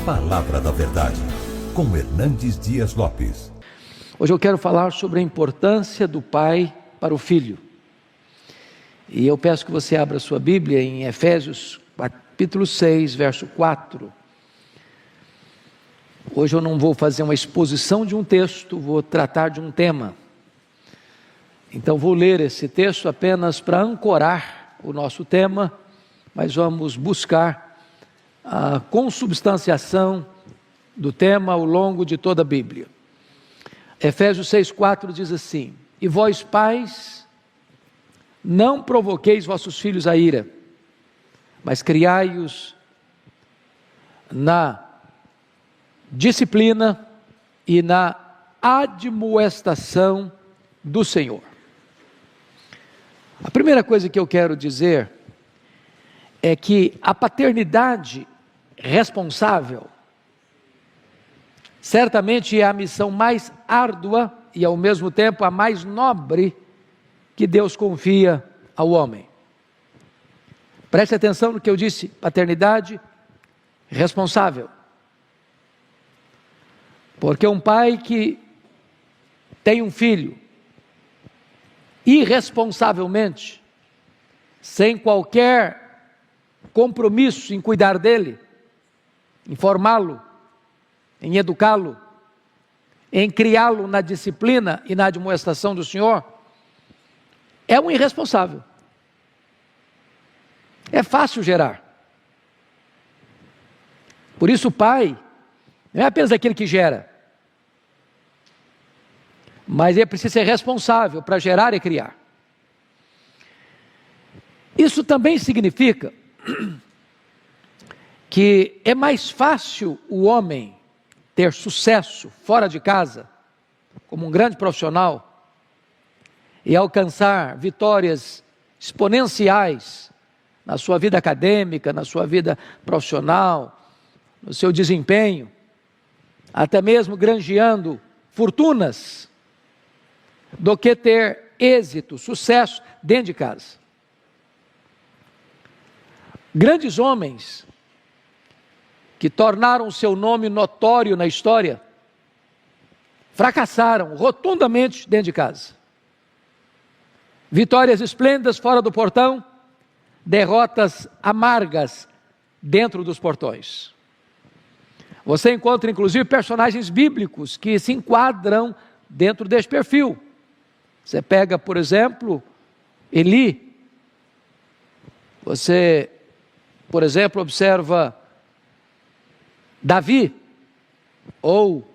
Palavra da Verdade, com Hernandes Dias Lopes. Hoje eu quero falar sobre a importância do pai para o filho. E eu peço que você abra sua Bíblia em Efésios capítulo 6, verso 4. Hoje eu não vou fazer uma exposição de um texto, vou tratar de um tema. Então vou ler esse texto apenas para ancorar o nosso tema, mas vamos buscar a consubstanciação do tema ao longo de toda a Bíblia. Efésios 6,4 diz assim: E vós, pais, não provoqueis vossos filhos a ira, mas criai-os na disciplina e na admoestação do Senhor. A primeira coisa que eu quero dizer é que a paternidade responsável certamente é a missão mais árdua e ao mesmo tempo a mais nobre que Deus confia ao homem. Preste atenção no que eu disse: paternidade responsável. Porque um pai que tem um filho irresponsavelmente, sem qualquer compromisso em cuidar dele, em formá-lo, em educá-lo, em criá-lo na disciplina e na admoestação do Senhor, é um irresponsável. É fácil gerar. Por isso o pai não é apenas aquele que gera, mas ele precisa ser responsável para gerar e criar. Isso também significa que é mais fácil o homem ter sucesso fora de casa, como um grande profissional, e alcançar vitórias exponenciais na sua vida acadêmica, na sua vida profissional, no seu desempenho, até mesmo granjeando fortunas, do que ter êxito, sucesso dentro de casa. Grandes homens que tornaram o seu nome notório na história, fracassaram rotundamente dentro de casa. Vitórias esplêndidas fora do portão, derrotas amargas dentro dos portões. Você encontra inclusive personagens bíblicos que se enquadram dentro deste perfil. Você pega, por exemplo, Eli. Você, por exemplo, observa Davi ou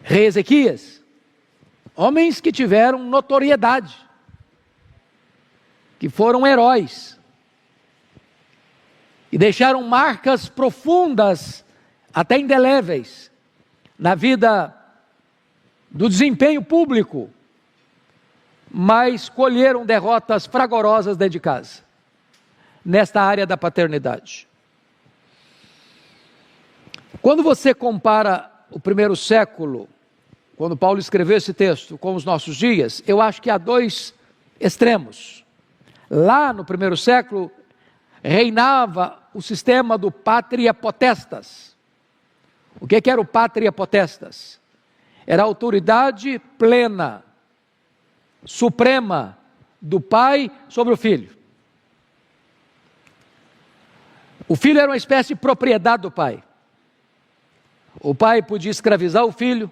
rei Ezequias. Homens que tiveram notoriedade, que foram heróis e deixaram marcas profundas, até indeléveis, na vida do desempenho público, mas colheram derrotas fragorosas dentro de casa, nesta área da paternidade. Quando você compara o primeiro século, quando Paulo escreveu esse texto, com os nossos dias, eu acho que há dois extremos. Lá no primeiro século, reinava o sistema do patria potestas. O que era o patria potestas? Era a autoridade plena, suprema, do pai sobre o filho. O filho era uma espécie de propriedade do pai. O pai podia escravizar o filho,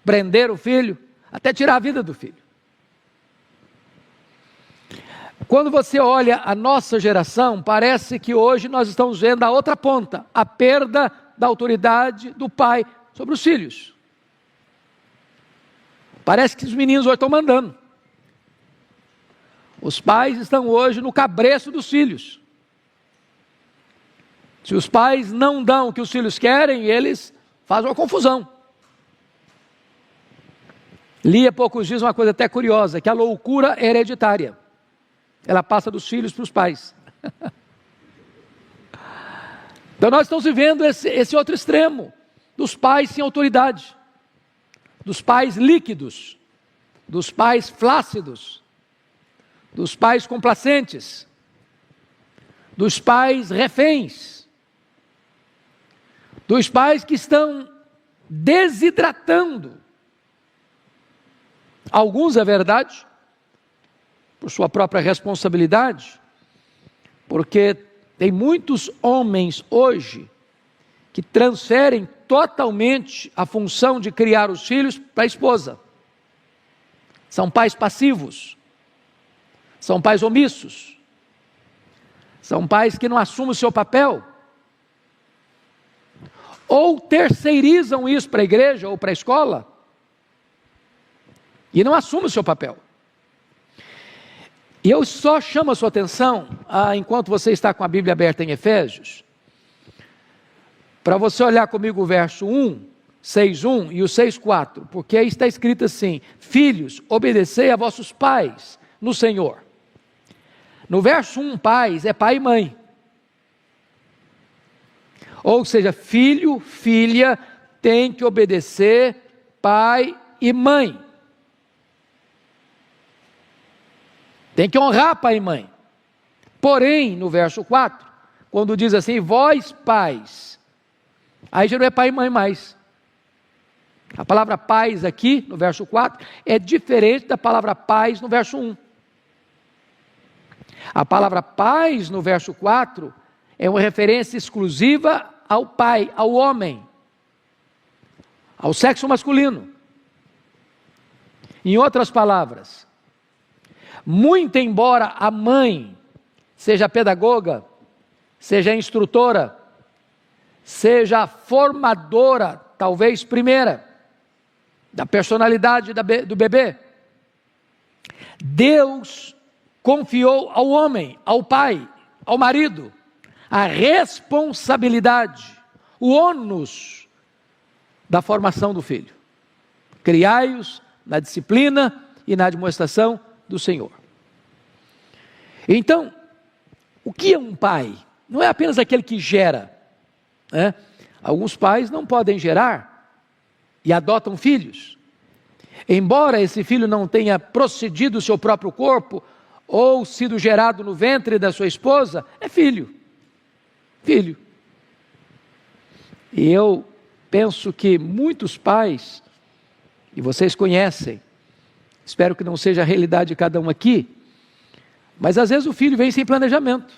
prender o filho, até tirar a vida do filho. Quando você olha a nossa geração, parece que hoje nós estamos vendo a outra ponta, a perda da autoridade do pai sobre os filhos. Parece que os meninos hoje estão mandando. Os pais estão hoje no cabresto dos filhos. Se os pais não dão o que os filhos querem, eles fazem uma confusão. Li há poucos dias uma coisa até curiosa, que a loucura é hereditária. Ela passa dos filhos para os pais. Então nós estamos vivendo esse outro extremo, dos pais sem autoridade, dos pais líquidos, dos pais flácidos, dos pais complacentes, dos pais reféns. dos pais que estão desidratando. Alguns, é verdade, por sua própria responsabilidade, porque tem muitos homens hoje que transferem totalmente a função de criar os filhos para a esposa. São pais passivos, são pais omissos, são pais que não assumem o seu papel, ou terceirizam isso para a igreja ou para a escola, e não assumem o seu papel. E eu só chamo a sua atenção, enquanto você está com a Bíblia aberta em Efésios, para você olhar comigo o verso 1, 6:1 e o 6:4, porque aí está escrito assim: filhos, obedecei a vossos pais no Senhor. No verso 1, pais é pai e mãe. Ou seja, filho, filha, tem que obedecer pai e mãe. Tem que honrar pai e mãe. Porém, no verso 4, quando diz assim, vós pais, aí já não é pai e mãe mais. A palavra pais aqui, no verso 4, é diferente da palavra pais no verso 1. A palavra pais no verso 4 é uma referência exclusiva ao pai, ao homem, ao sexo masculino. Em outras palavras, muito embora a mãe seja pedagoga, seja instrutora, seja formadora, talvez primeira, da personalidade do bebê, Deus confiou ao homem, ao pai, ao marido, a responsabilidade, o ônus da formação do filho. Criai-os na disciplina e na admoestação do Senhor. Então, o que é um pai? Não é apenas aquele que gera, né? Alguns pais não podem gerar e adotam filhos. Embora esse filho não tenha procedido o seu próprio corpo ou sido gerado no ventre da sua esposa, é filho. Filho. E eu penso que muitos pais, e vocês conhecem, espero que não seja a realidade de cada um aqui, mas às vezes o filho vem sem planejamento.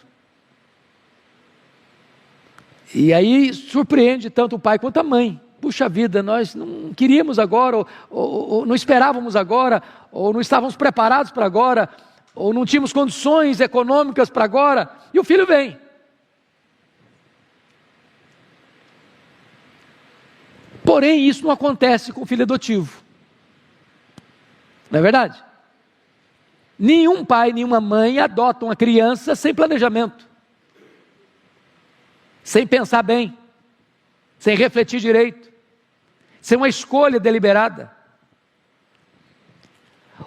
E aí surpreende tanto o pai quanto a mãe. Puxa vida, nós não queríamos agora, ou não esperávamos agora, ou não estávamos preparados para agora, ou não tínhamos condições econômicas para agora, e o filho vem. Porém, isso não acontece com o filho adotivo. Não é verdade? Nenhum pai, nenhuma mãe adota uma criança sem planejamento, sem pensar bem, sem refletir direito, sem uma escolha deliberada.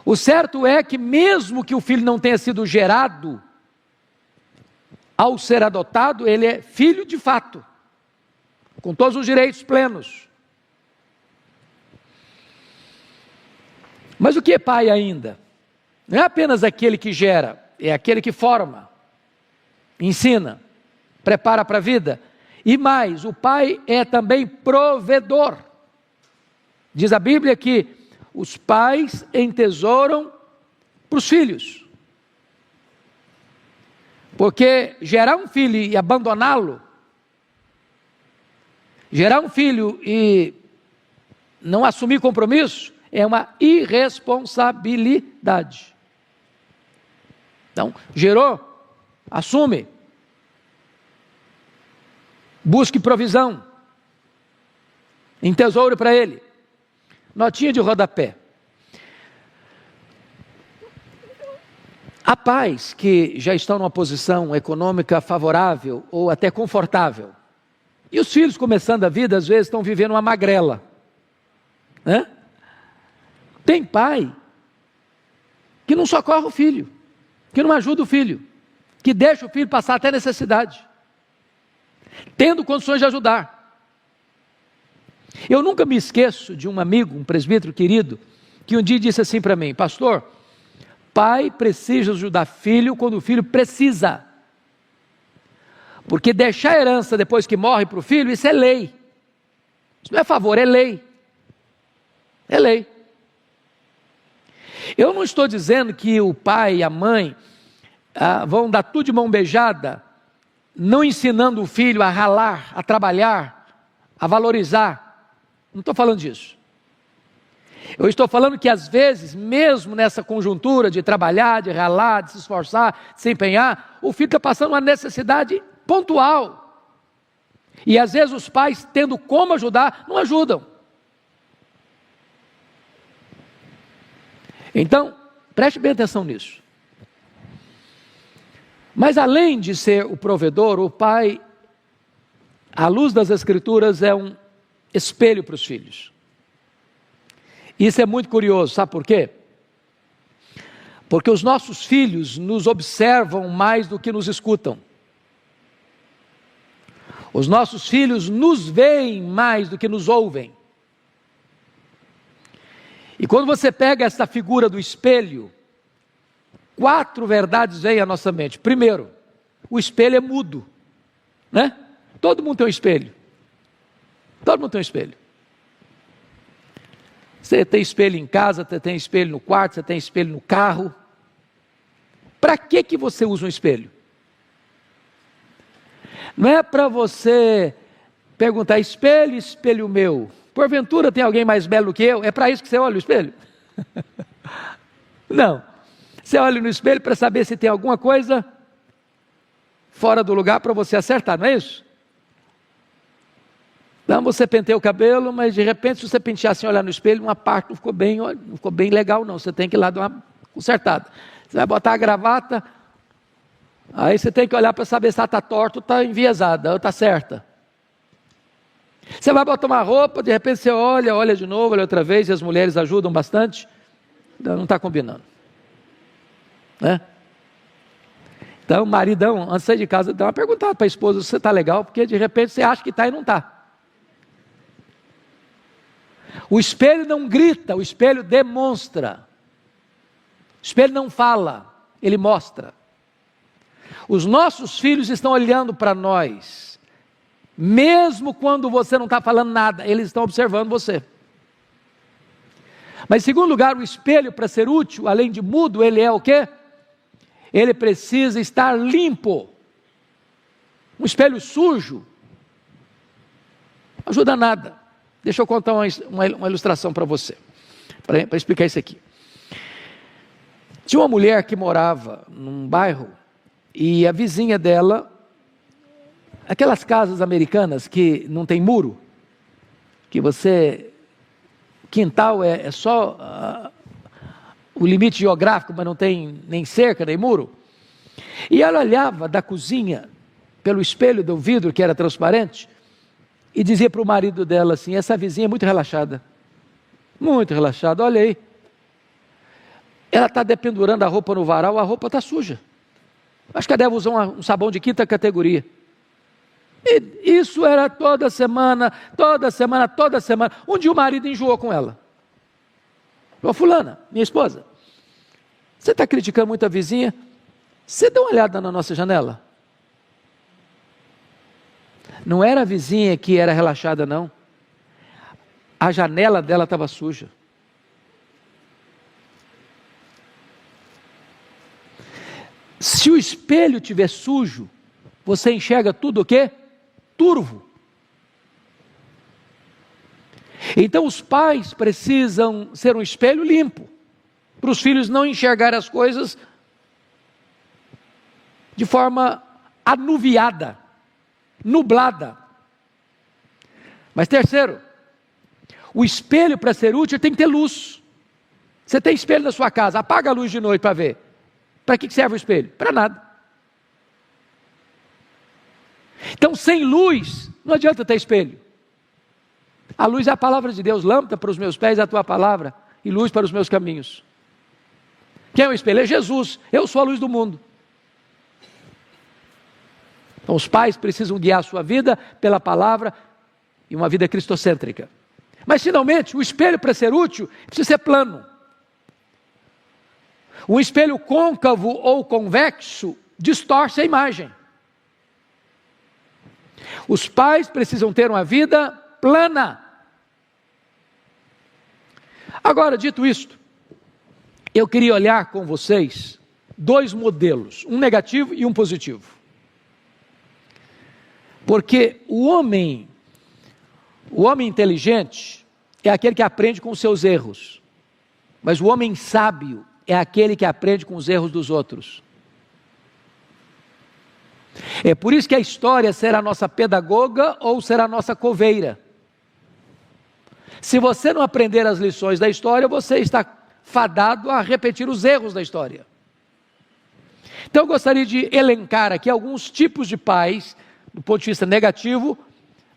O certo é que mesmo que o filho não tenha sido gerado, ao ser adotado, ele é filho de fato, com todos os direitos plenos. Mas o que é pai ainda? Não é apenas aquele que gera, é aquele que forma, ensina, prepara para a vida. E mais, o pai é também provedor. Diz a Bíblia que os pais entesouram para os filhos. Porque gerar um filho e abandoná-lo, gerar um filho e não assumir compromisso, é uma irresponsabilidade. Então, gerou, assume, busque provisão, entesoure para ele. Notinha de rodapé. Há pais que já estão numa posição econômica favorável ou até confortável. E os filhos começando a vida, às vezes, estão vivendo uma magrela. Né? Tem pai que não socorre o filho, que não ajuda o filho, que deixa o filho passar até necessidade, tendo condições de ajudar. Eu nunca me esqueço de um amigo, um presbítero querido, que um dia disse assim para mim: pastor, pai precisa ajudar filho quando o filho precisa, porque deixar a herança depois que morre para o filho, isso é lei. Isso não é favor, é lei. É lei. Eu não estou dizendo que o pai e a mãe vão dar tudo de mão beijada, não ensinando o filho a ralar, a trabalhar, a valorizar. Não estou falando disso. Eu estou falando que às vezes, mesmo nessa conjuntura de trabalhar, de ralar, de se esforçar, de se empenhar, o filho está passando uma necessidade pontual. E às vezes os pais, tendo como ajudar, não ajudam. Então, preste bem atenção nisso. Mas além de ser o provedor, o pai, à luz das Escrituras, é um espelho para os filhos. Isso é muito curioso, sabe por quê? Porque os nossos filhos nos observam mais do que nos escutam. Os nossos filhos nos veem mais do que nos ouvem. E quando você pega essa figura do espelho, 4 verdades vêm à nossa mente. Primeiro, o espelho é mudo, né? Todo mundo tem um espelho. Todo mundo tem um espelho. Você tem espelho em casa, você tem espelho no quarto, você tem espelho no carro. Para que você usa um espelho? Não é para você perguntar, espelho, espelho meu, porventura tem alguém mais belo do que eu? É para isso que você olha no espelho? Não. Você olha no espelho para saber se tem alguma coisa fora do lugar para você acertar, não é isso? Então você penteia o cabelo, mas de repente se você pentear assim, olhar no espelho, uma parte não ficou bem legal não, você tem que ir lá dar uma consertada. Você vai botar a gravata, aí você tem que olhar para saber se ela está torta ou está enviesada, ou está certa. Você vai botar uma roupa, de repente você olha de novo, olha outra vez, e as mulheres ajudam bastante, não está combinando. Né? Então o maridão, antes de sair de casa, dá uma perguntada para a esposa se você está legal, porque de repente você acha que está e não está. O espelho não grita, o espelho demonstra. O espelho não fala, ele mostra. Os nossos filhos estão olhando para nós, mesmo quando você não está falando nada, eles estão observando você. Mas em segundo lugar, o espelho, para ser útil, além de mudo, ele é o quê? Ele precisa estar limpo. Um espelho sujo não ajuda nada. Deixa eu contar uma ilustração para você, para explicar isso aqui. Tinha uma mulher que morava num bairro e a vizinha dela, aquelas casas americanas que não tem muro, que quintal é só o limite geográfico, mas não tem nem cerca, nem muro. E ela olhava da cozinha pelo espelho do vidro que era transparente e dizia para o marido dela assim, essa vizinha é muito relaxada, olha aí. Ela está dependurando a roupa no varal, a roupa está suja. Acho que ela deve usar um sabão de quinta categoria. E isso era toda semana. Um dia o marido enjoou com ela. Falou, fulana, minha esposa, você está criticando muito a vizinha? Você dá uma olhada na nossa janela? Não era a vizinha que era relaxada, não. A janela dela estava suja. Se o espelho estiver sujo, você enxerga tudo o quê? Turvo. Então os pais precisam ser um espelho limpo, para os filhos não enxergarem as coisas de forma anuviada, nublada. Mas terceiro, o espelho para ser útil tem que ter luz. Você tem espelho na sua casa, apaga a luz de noite para ver. Para que serve o espelho? Para nada. Então sem luz, não adianta ter espelho. A luz é a palavra de Deus, lâmpada para os meus pés é a tua palavra, e luz para os meus caminhos. Quem é o espelho? É Jesus, eu sou a luz do mundo. Então os pais precisam guiar a sua vida pela palavra, e uma vida cristocêntrica. Mas finalmente, o espelho para ser útil, precisa ser plano. Um espelho côncavo ou convexo distorce a imagem. Os pais precisam ter uma vida plana, Agora, dito isto, eu queria olhar com vocês dois modelos, um negativo e um positivo. Porque o homem inteligente é aquele que aprende com os seus erros, mas o homem sábio é aquele que aprende com os erros dos outros. É por isso que a história será nossa pedagoga ou será nossa coveira. Se você não aprender as lições da história, você está fadado a repetir os erros da história. Então eu gostaria de elencar aqui alguns tipos de pais, do ponto de vista negativo,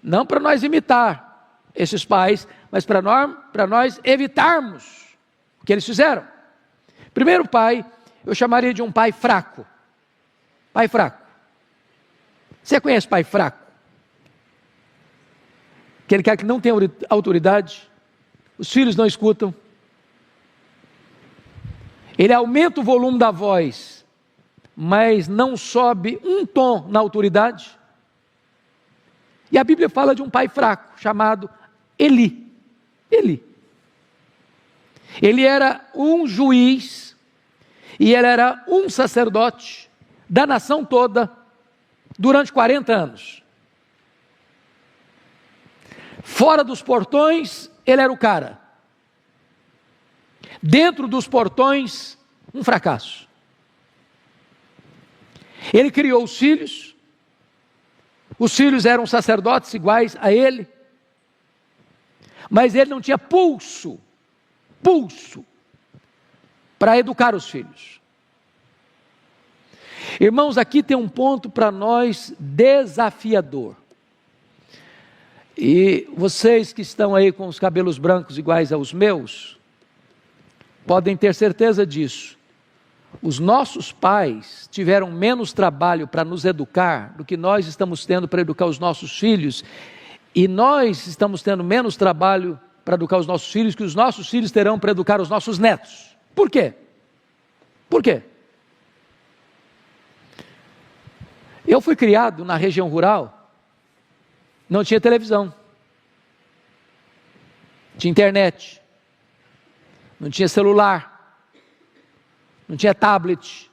não para nós imitar esses pais, mas para nós evitarmos o que eles fizeram. Primeiro pai, eu chamaria de um pai fraco. Pai fraco. Você conhece pai fraco? Aquele cara que não tem autoridade, os filhos não escutam. Ele aumenta o volume da voz, mas não sobe um tom na autoridade. E a Bíblia fala de um pai fraco, chamado Eli. Eli. Ele era um juiz, e ele era um sacerdote da nação toda, durante 40 anos. Fora dos portões, ele era o cara. Dentro dos portões, um fracasso. Ele criou os filhos eram sacerdotes iguais a ele, mas ele não tinha pulso para educar os filhos. Irmãos, aqui tem um ponto para nós desafiador. E vocês que estão aí com os cabelos brancos iguais aos meus, podem ter certeza disso. Os nossos pais tiveram menos trabalho para nos educar do que nós estamos tendo para educar os nossos filhos, e nós estamos tendo menos trabalho para educar os nossos filhos que os nossos filhos terão para educar os nossos netos. Por quê? Por quê? Eu fui criado na região rural, não tinha televisão, tinha internet, não tinha celular, não tinha tablet.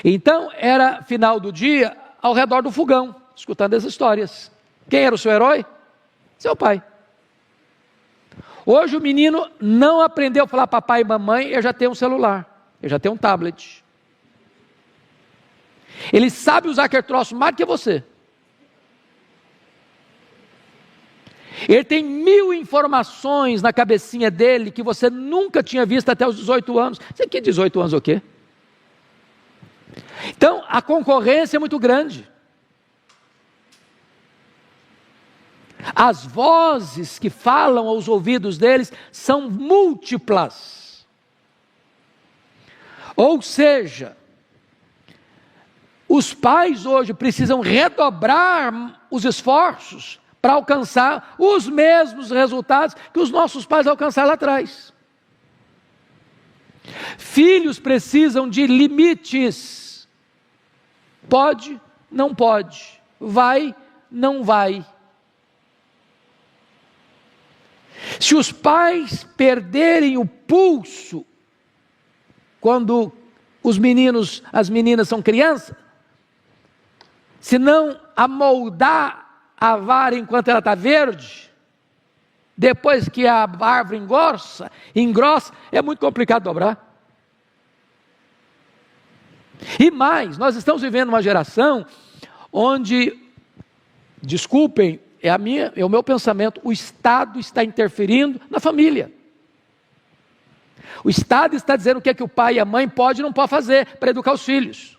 Então era final do dia ao redor do fogão, escutando as histórias. Quem era o seu herói? Seu pai. Hoje o menino não aprendeu a falar papai e mamãe, ele já tem um celular, ele já tem um tablet. Ele sabe usar aquele troço mais do que você. Ele tem 1000 informações na cabecinha dele que você nunca tinha visto até os 18 anos. Você quer 18 anos o quê? Então, a concorrência é muito grande. As vozes que falam aos ouvidos deles são múltiplas. Ou seja, os pais hoje precisam redobrar os esforços para alcançar os mesmos resultados que os nossos pais alcançaram lá atrás. Filhos precisam de limites. Pode, não pode. Vai, não vai. Se os pais perderem o pulso quando as meninas são crianças, se não amoldar a vara enquanto ela está verde, depois que a árvore engrossa, é muito complicado dobrar. E mais, nós estamos vivendo uma geração onde, desculpem, é o meu pensamento, o Estado está interferindo na família. O Estado está dizendo o que é que o pai e a mãe podem e não podem fazer para educar os filhos.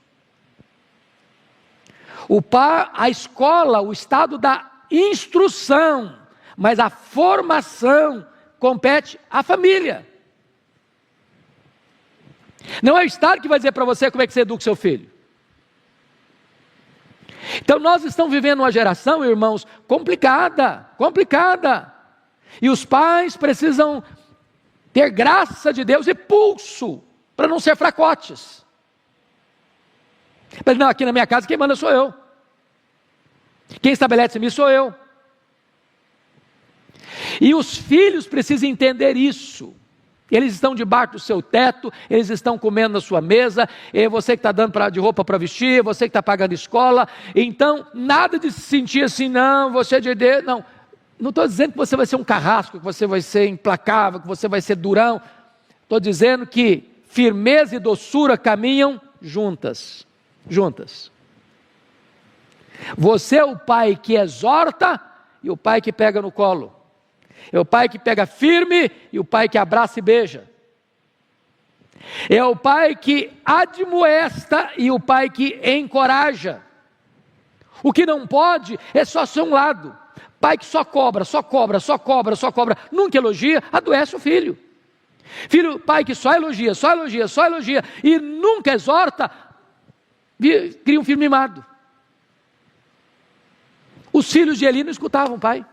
A escola, o Estado dá instrução, mas a formação compete à família. Não é o Estado que vai dizer para você como é que você educa o seu filho. Então nós estamos vivendo uma geração, irmãos, complicada. E os pais precisam ter graça de Deus e pulso, para não ser fracotes. Mas não, aqui na minha casa quem manda sou eu. Quem estabelece isso sou eu. E os filhos precisam entender isso. Eles estão debaixo do seu teto, eles estão comendo na sua mesa, e você que está dando de roupa para vestir, você que está pagando escola. Então, nada de se sentir assim, não, você é de Deus, não. Não estou dizendo que você vai ser um carrasco, que você vai ser implacável, que você vai ser durão. Estou dizendo que firmeza e doçura caminham juntas. Você é o pai que exorta e o pai que pega no colo. É o pai que pega firme e o pai que abraça e beija. É o pai que admoesta e o pai que encoraja. O que não pode é só ser um lado. Pai que só cobra, nunca elogia, adoece o filho. Pai que só elogia e nunca exorta, cria um filho mimado. Os filhos de Eli não escutavam o pai.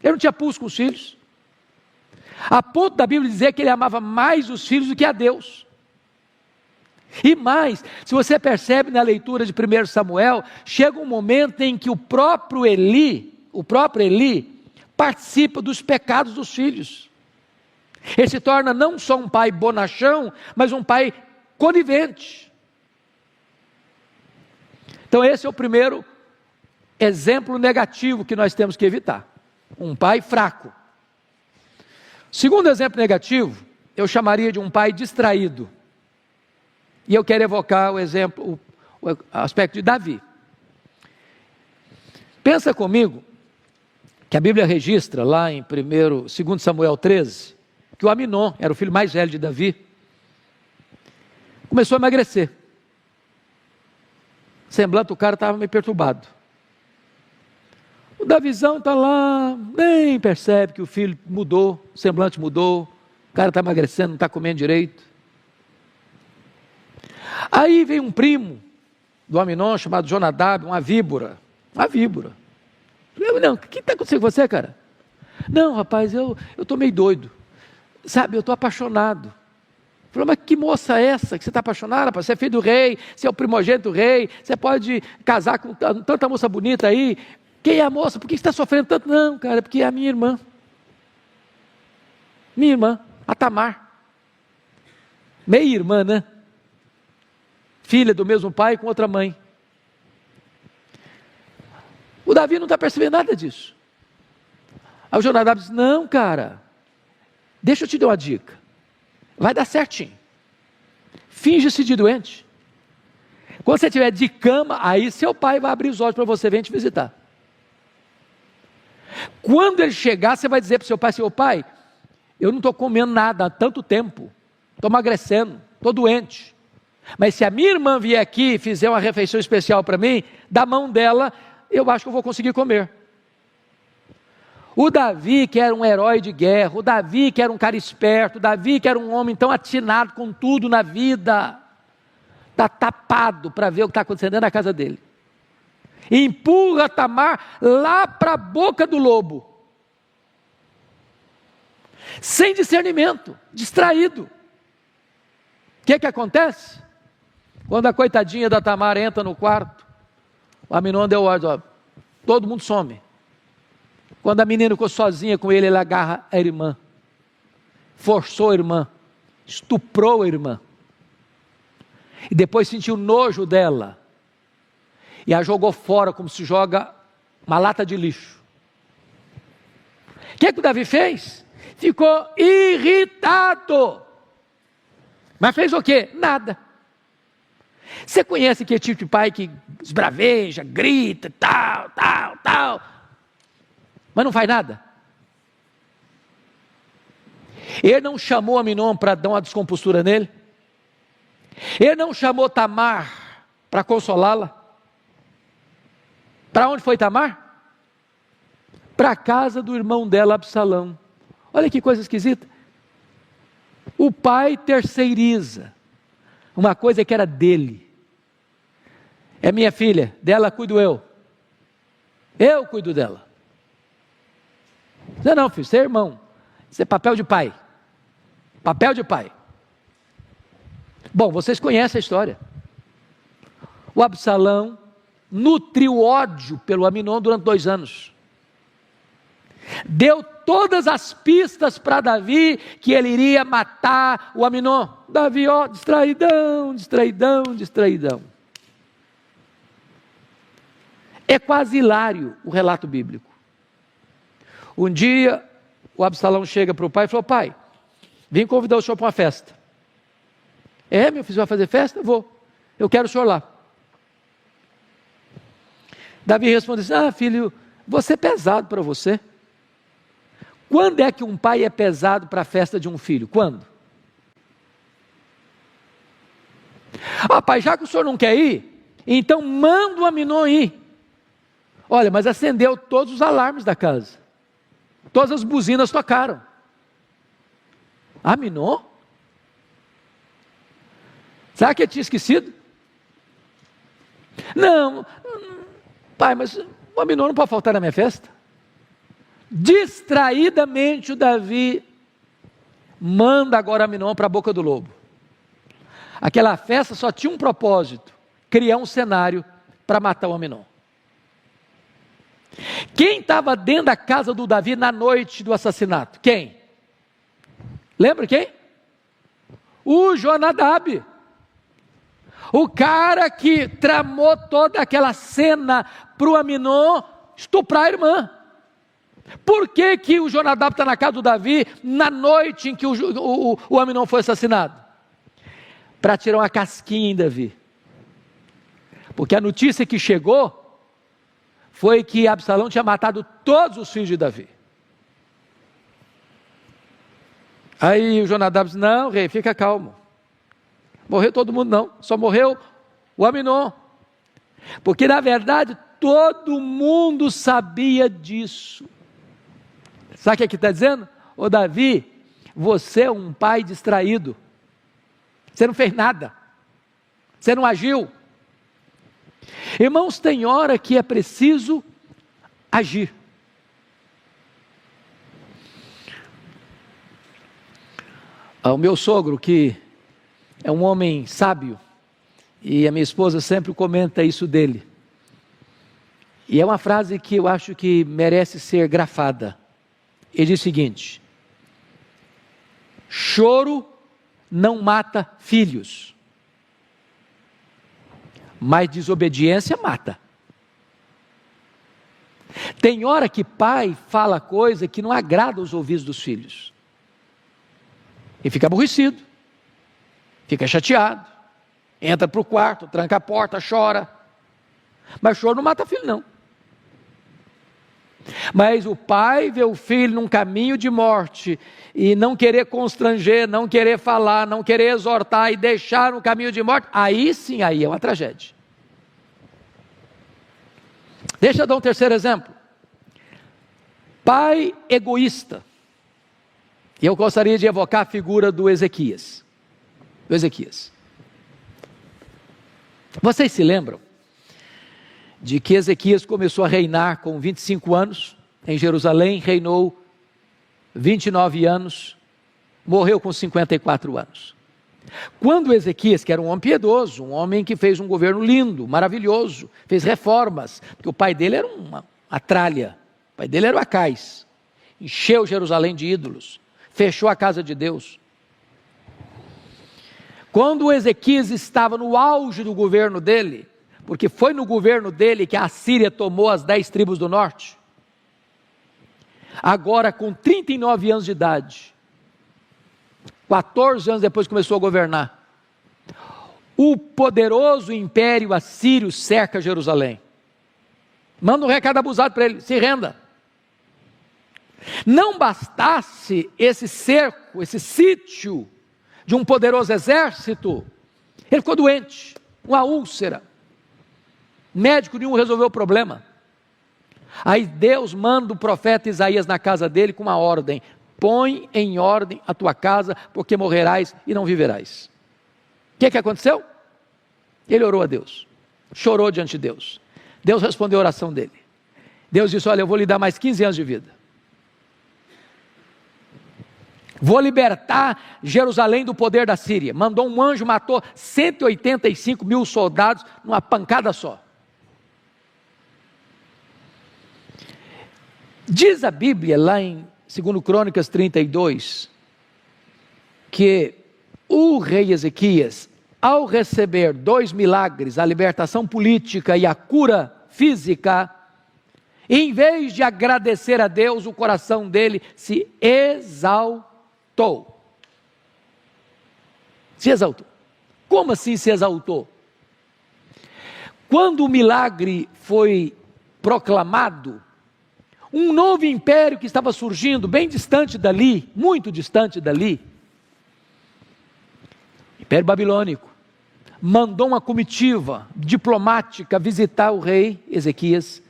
Ele não tinha pulso com os filhos. A ponto da Bíblia dizer que ele amava mais os filhos do que a Deus. E mais, se você percebe na leitura de 1 Samuel, chega um momento em que o próprio Eli participa dos pecados dos filhos. Ele se torna não só um pai bonachão, mas um pai conivente. Então esse é o primeiro exemplo negativo que nós temos que evitar. Um pai fraco. Segundo exemplo negativo, eu chamaria de um pai distraído. E eu quero evocar o exemplo, o aspecto de Davi. Pensa comigo que a Bíblia registra lá em 2 Samuel 13, que o Aminon, era o filho mais velho de Davi, começou a emagrecer. O semblante do cara estava meio perturbado. O Davizão está lá, nem percebe que o filho mudou, o semblante mudou, o cara está emagrecendo, não está comendo direito. Aí vem um primo do Aminon, chamado Jonadab, uma víbora. Não, o que está acontecendo com você, cara? Não, rapaz, eu estou meio doido, sabe, eu estou apaixonado. Falei, mas que moça é essa que você está apaixonado, rapaz? Você é filho do rei, você é o primogênito do rei, você pode casar com tanta moça bonita aí. Quem é a moça? Por que você está sofrendo tanto? Não, cara, porque é a minha irmã. Minha irmã, a Tamar. Meia-irmã, né? Filha do mesmo pai com outra mãe. O Davi não está percebendo nada disso. Aí o Jonadab diz, não, cara, deixa eu te dar uma dica. Vai dar certinho. Finge-se de doente. Quando você estiver de cama, aí seu pai vai abrir os olhos para você, vem te visitar. Quando ele chegar, você vai dizer para o seu pai, seu pai, eu não estou comendo nada há tanto tempo, estou emagrecendo, estou doente. Mas se a minha irmã vier aqui e fizer uma refeição especial para mim, da mão dela, eu acho que eu vou conseguir comer. O Davi, que era um herói de guerra, o Davi, que era um cara esperto, o Davi, que era um homem tão atinado com tudo na vida, está tapado para ver o que está acontecendo dentro da casa dele. E empurra Tamar lá para a boca do lobo. Sem discernimento, distraído. O que acontece? Quando a coitadinha da Tamar entra no quarto, o Aminon deu ordem, ó, todo mundo some. Quando a menina ficou sozinha com ele, ele agarra a irmã, forçou a irmã, estuprou a irmã, e depois sentiu nojo dela, e a jogou fora como se joga uma lata de lixo. O que o Davi fez? Ficou irritado. Mas fez o quê? Nada. Você conhece aquele tipo de pai que esbraveja, grita, tal, mas não faz nada? Ele não chamou Aminon para dar uma descompostura nele? Ele não chamou Tamar para consolá-la? Para onde foi Tamar? Para a casa do irmão dela, Absalão. Olha que coisa esquisita. O pai terceiriza uma coisa que era dele. É minha filha, dela cuido eu. Eu cuido dela. Não, filho, você é irmão. Isso é papel de pai. Papel de pai. Bom, vocês conhecem a história. O Absalão nutriu ódio pelo Aminon durante 2 anos. Deu todas as pistas para Davi que ele iria matar o Aminon. Davi, ó, distraidão, distraidão, distraidão. É quase hilário o relato bíblico. Um dia, o Absalão chega para o pai e falou: pai, vim convidar o senhor para uma festa. É, meu filho, você vai fazer festa? Vou. Eu quero o senhor lá. Davi responde assim: ah, filho, você é pesado para você. Quando é que um pai é pesado para a festa de um filho? Quando? Ah, pai, já que o senhor não quer ir, então manda o Aminon ir. Olha, mas acendeu todos os alarmes da casa. Todas as buzinas tocaram. Aminon? Será que ele tinha esquecido? Não, pai, mas o Aminon não pode faltar na minha festa. Distraidamente o Davi manda agora Aminon para a boca do lobo. Aquela festa só tinha um propósito: criar um cenário para matar o Aminon. Quem estava dentro da casa do Davi na noite do assassinato? Quem? Lembra quem? O Jonadab. O cara que tramou toda aquela cena para o Aminon estuprar a irmã. Por que que o Jonadab está na casa do Davi na noite em que o Aminon foi assassinado? Para tirar uma casquinha em Davi. Porque a notícia que chegou foi que Absalão tinha matado todos os filhos de Davi. Aí o Jonadab disse: não, rei, fica calmo. Morreu todo mundo não, só morreu o Aminon. Porque na verdade todo mundo sabia disso. Sabe o que aqui está dizendo? Ô Davi, você é um pai distraído. Você não fez nada. Você não agiu. Irmãos, tem hora que é preciso agir. O meu sogro, que é um homem sábio, e a minha esposa sempre comenta isso dele, e é uma frase que eu acho que merece ser grafada. Ele diz o seguinte: choro não mata filhos, mas desobediência mata. Tem hora que pai fala coisa que não agrada aos ouvidos dos filhos, e fica aborrecido, fica chateado, entra para o quarto, tranca a porta, chora. Mas choro não mata filho não. Mas o pai vê o filho num caminho de morte e não querer constranger, não querer falar, não querer exortar e deixar no caminho de morte, aí sim, aí é uma tragédia. Deixa eu dar um terceiro exemplo. Pai egoísta. E eu gostaria de evocar a figura do Ezequias. Vocês se lembram de que Ezequias começou a reinar com 25 anos em Jerusalém, reinou 29 anos, morreu com 54 anos. Quando Ezequias, que era um homem piedoso, um homem que fez um governo lindo, maravilhoso, fez reformas, porque o pai dele era uma tralha, o pai dele era o Acais, encheu Jerusalém de ídolos, fechou a casa de Deus. Quando Ezequias estava no auge do governo dele, porque foi no governo dele que a Assíria tomou as 10 tribos do norte, agora com 39 anos de idade, 14 anos depois começou a governar, o poderoso império assírio cerca Jerusalém, manda um recado abusado para ele: se renda. Não bastasse esse cerco, esse sítio de um poderoso exército, ele ficou doente, uma úlcera, médico nenhum resolveu o problema. Aí Deus manda o profeta Isaías na casa dele com uma ordem: põe em ordem a tua casa, porque morrerás e não viverás. O que aconteceu? Ele orou a Deus, chorou diante de Deus. Deus respondeu a oração dele. Deus disse: olha, eu vou lhe dar mais 15 anos de vida. Vou libertar Jerusalém do poder da Síria. Mandou um anjo, matou 185 mil soldados numa pancada só. Diz a Bíblia lá em segundo Crônicas 32, que o rei Ezequias, ao receber 2 milagres, a libertação política e a cura física, em vez de agradecer a Deus, o coração dele se exaltou. Se exaltou. Como assim se exaltou? Quando o milagre foi proclamado, um novo império que estava surgindo, bem distante dali, muito distante dali, Império Babilônico, mandou uma comitiva diplomática visitar o rei Ezequias,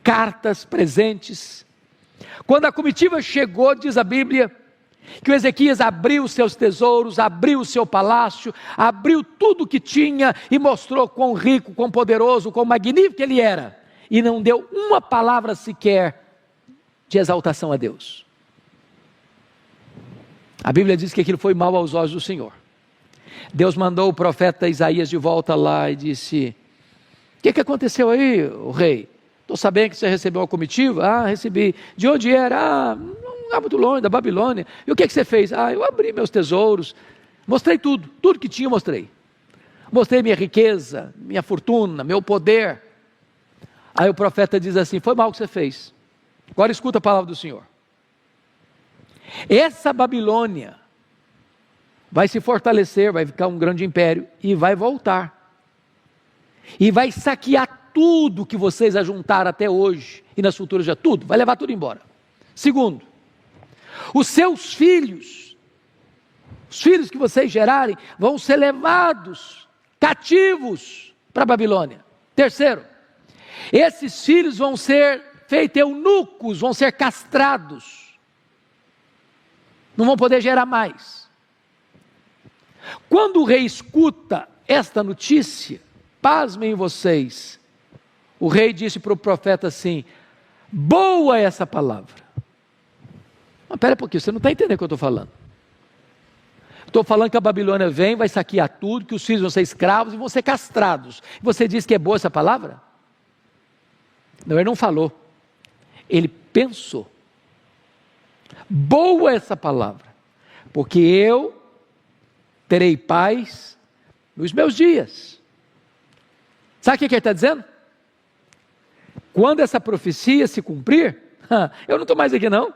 cartas, presentes. Quando a comitiva chegou, diz a Bíblia, que o Ezequias abriu os seus tesouros, abriu o seu palácio, abriu tudo o que tinha e mostrou quão rico, quão poderoso, quão magnífico ele era, e não deu uma palavra sequer de exaltação a Deus. A Bíblia diz que aquilo foi mal aos olhos do Senhor. Deus mandou o profeta Isaías de volta lá e disse: o que aconteceu aí, o rei? Estou sabendo que você recebeu uma comitiva. Ah, recebi. De onde era? Ah, não lugar muito longe, da Babilônia. E o que você fez? Ah, eu abri meus tesouros, mostrei tudo que tinha eu mostrei. Mostrei minha riqueza, minha fortuna, meu poder. Aí o profeta diz assim: foi mal o que você fez. Agora escuta a palavra do Senhor. Essa Babilônia vai se fortalecer, vai ficar um grande império e vai voltar. E vai saquear tudo que vocês ajuntaram até hoje e nas futuras já tudo, vai levar tudo embora. Segundo, os seus filhos, os filhos que vocês gerarem, vão ser levados cativos para a Babilônia. Terceiro, esses filhos vão ser feitos eunucos, vão ser castrados, não vão poder gerar mais. Quando o rei escuta esta notícia, pasmem vocês, o rei disse para o profeta assim: boa essa palavra. Mas espera um pouquinho, você não está entendendo o que eu estou falando. Estou falando que a Babilônia vem, vai saquear tudo, que os filhos vão ser escravos e vão ser castrados. Você diz que é boa essa palavra? Não, ele não falou, ele pensou. Boa essa palavra, porque eu terei paz nos meus dias. Sabe o que ele está dizendo? Quando essa profecia se cumprir, eu não estou mais aqui não.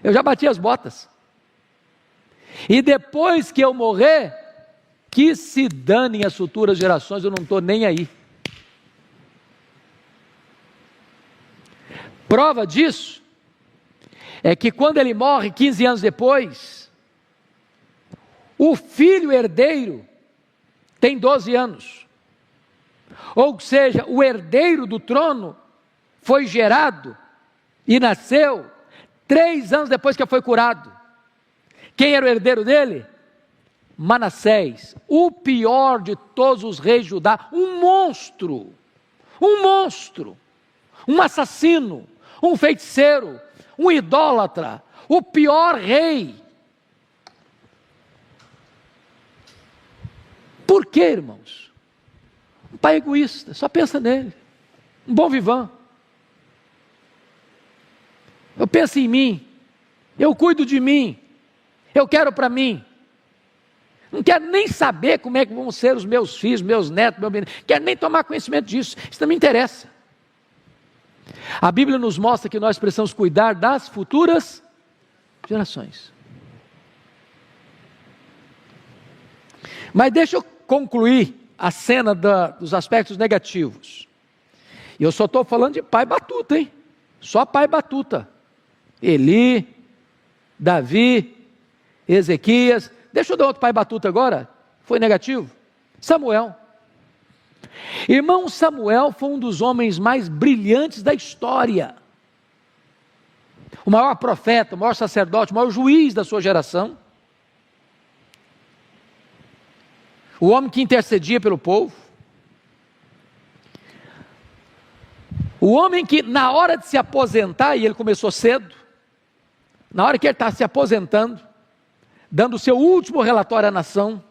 Eu já bati as botas. E depois que eu morrer, que se danem as futuras gerações, eu não estou nem aí. Prova disso é que quando ele morre, 15 anos depois, o filho herdeiro tem 12 anos. Ou seja, o herdeiro do trono foi gerado e nasceu 3 anos depois que foi curado. Quem era o herdeiro dele? Manassés, o pior de todos os reis de Judá, um monstro, um assassino, um feiticeiro, um idólatra, o pior rei. Por quê, irmãos? Um pai egoísta, só pensa nele, um bom vivant. Eu penso em mim, eu cuido de mim, eu quero para mim. Não quero nem saber como é que vão ser os meus filhos, meus netos, não quero nem tomar conhecimento disso, isso não me interessa. A Bíblia nos mostra que nós precisamos cuidar das futuras gerações. Mas deixa eu concluir a cena dos aspectos negativos. E eu só estou falando de pai batuta, hein? Só pai batuta. Eli, Davi, Ezequias. Deixa eu dar outro pai batuta agora. Foi negativo? Samuel. Irmão, Samuel foi um dos homens mais brilhantes da história. O maior profeta, o maior sacerdote, o maior juiz da sua geração. O homem que intercedia pelo povo. O homem que na hora de se aposentar, e ele começou cedo, na hora que ele está se aposentando, dando o seu último relatório à nação,